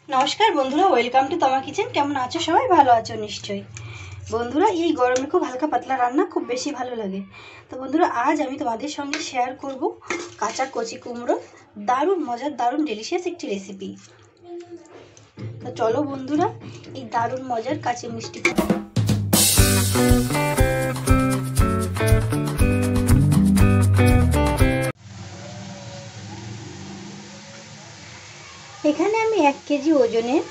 নমস্কার বন্ধুরা, welcome to তমা কিচেন। কেমন আছো সবাই? ভালো আছো নিশ্চয়ই। বন্ধুরা, এই গরমে খুব হালকা পাতলা রান্না খুব বেশি ভালো লাগে। তো বন্ধুরা, আজ আমি তোমাদের সঙ্গে শেয়ার করব কাঁচা কচি কুমড়ো দারুণ মজার, দারুণ ডেলিশিয়াস একটি রেসিপি। তো চলো বন্ধুরা, এই দারুণ মজার কাঁচি মিষ্টি এখানে আমি 1 কেজি ওজনের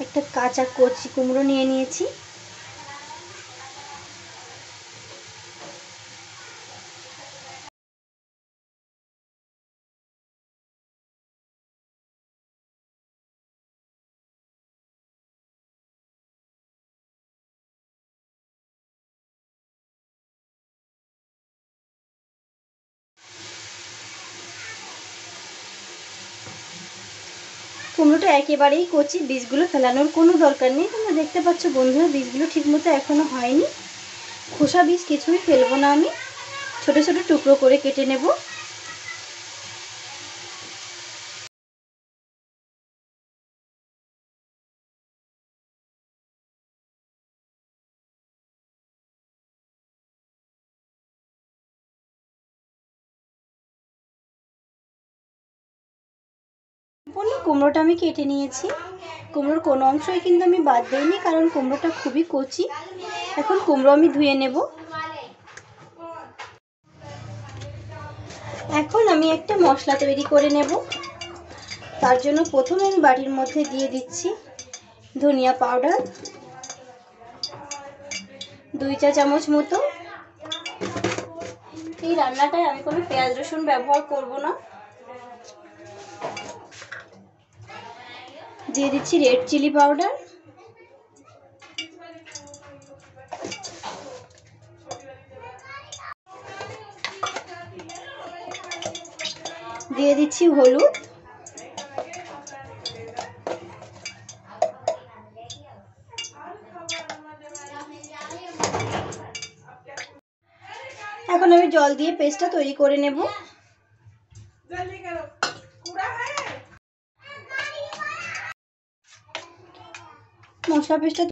একটা কাঁচা কচি কুমড়ো নিয়ে নিয়েছি। কুমড়োটা একেবারেই কচি, বীজগুলো ফেলানোর কোনো দরকার নেই। তোমরা দেখতে পাচ্ছ বন্ধুরা, বীজগুলো ঠিকমতো এখনো হয়নি। খোসা বীজ কিছুই ফেলবো না, আমি ছোট ছোট টুকরো করে কেটে নেব। কুমড়োটা আমি কেটে নিয়েছি। কুমড়োর কোনো অংশই কিন্তু আমি বাদ দিইনি, কারণ কুমড়োটা খুবই কচি। এখন কুমড়ো আমি ধুয়ে নেব। এখন আমি একটা মশলা তৈরি করে নেব। তার জন্য প্রথমে আমি বাটির মধ্যে দিয়ে দিচ্ছি ধনিয়া পাউডার 2 চা চামচ মতো। এই রান্নাটায় আমি কোনো পেঁয়াজ রসুন ব্যবহার করব না। দিয়ে দিচ্ছি রেড চিলি পাউডার, দিয়ে দিচ্ছি হলুদ, এখন আমি জল দিয়ে পেস্টটা তৈরি করে নেব। মশলা পেস্টটা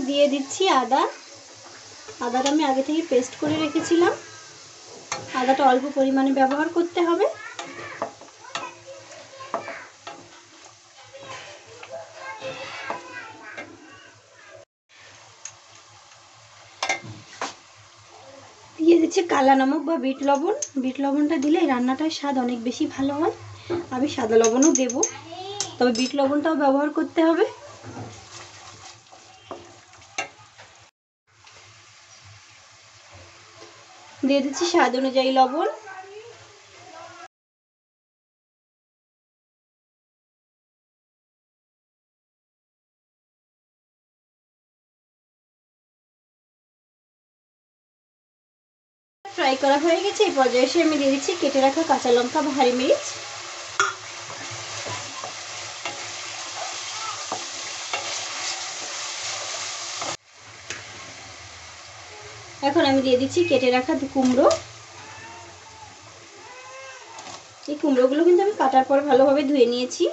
দিয়ে দিচ্ছি আদা। আদাটা আমি আগে থেকে পেস্ট করে রেখেছিলাম। আদাটা অল্প পরিমাণে ব্যবহার করতে হবে। দিয়ে দিচ্ছি কালা নমক বা বিট লবণ। বিট লবণটা দিলে রান্নাটার স্বাদ অনেক বেশি ভালো হয়। আমি সাদা লবণও দেব, তবে বিট লবণটাও ব্যবহার করতে হবে। দিয়ে দিচ্ছি স্বাদ অনুযায়ী লবণ। ফ্রাই করা হয়ে গেছে। এই পর্যায়ে এসে আমি দিয়ে দিচ্ছি কেটে রাখা কাঁচা লঙ্কা বা হারি মরিচ। এখন আমি দিয়ে দিচ্ছি কেটে রাখা কুমড়ো। এই কুমড়োগুলো কিন্তু আমি কাটার পর ভালোভাবে ধুয়ে নিয়েছি।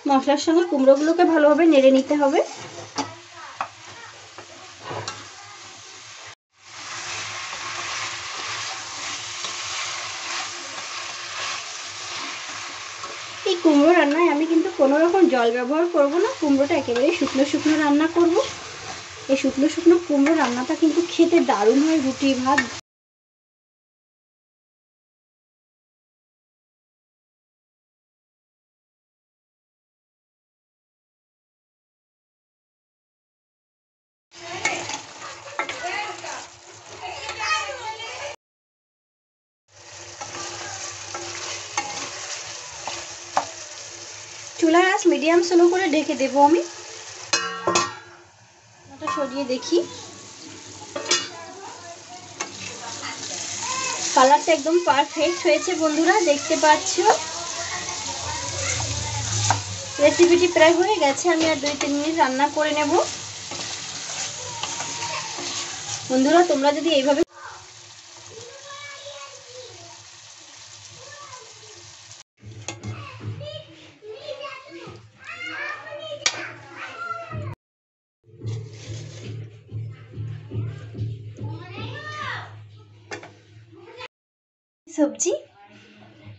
মশলার সঙ্গে কুমড়োগুলোকে ভালোভাবে নেড়ে নিতে হবে। এই কুমড়ো রান্নায় আমি কিন্তু কোনো রকম জল ব্যবহার করব না। কুমড়োটা একেবারে শুকনো শুকনো রান্না করব। এই শুকনো শুকনো কুমড়ো রান্নাটা কিন্তু খেতে দারুণ হয় রুটি ভাত। চুলার আঁচ মিডিয়াম স্লো করে ঢেকে দেবো আমি। এটা সরিয়ে দেখি, কালারটা একদম পারফেক্ট হয়েছে বন্ধুরা, দেখতে পাচ্ছ। রেসিপিটি প্রায় হয়ে গেছে, আমি আর 2-3 মিনিট রান্না করে নেব। বন্ধুরা তোমরা যদি এইভাবে সবজি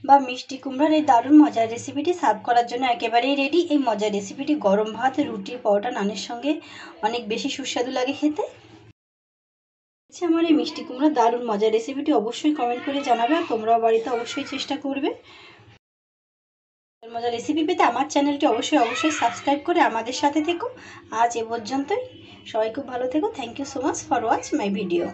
বা মিষ্টি কুমড়ার এই দারুণ মজার রেসিপিটি সার্ভ করার জন্য একেবারেই রেডি। এই মজার রেসিপিটি গরম ভাত, রুটি, পরোটা, নানের সঙ্গে অনেক বেশি সুস্বাদু লাগে খেতে। আমার এই মিষ্টি কুমড়ার দারুণ মজার রেসিপিটি অবশ্যই কমেন্ট করে জানাবে, আর তোমরাও বাড়িতে অবশ্যই চেষ্টা করবে। মজার রেসিপি পেতে আমার চ্যানেলটি অবশ্যই সাবস্ক্রাইব করে আমাদের সাথে থেকো। আজ এ পর্যন্তই, সবাই খুব ভালো থেকো। Thank you so much for watch my video.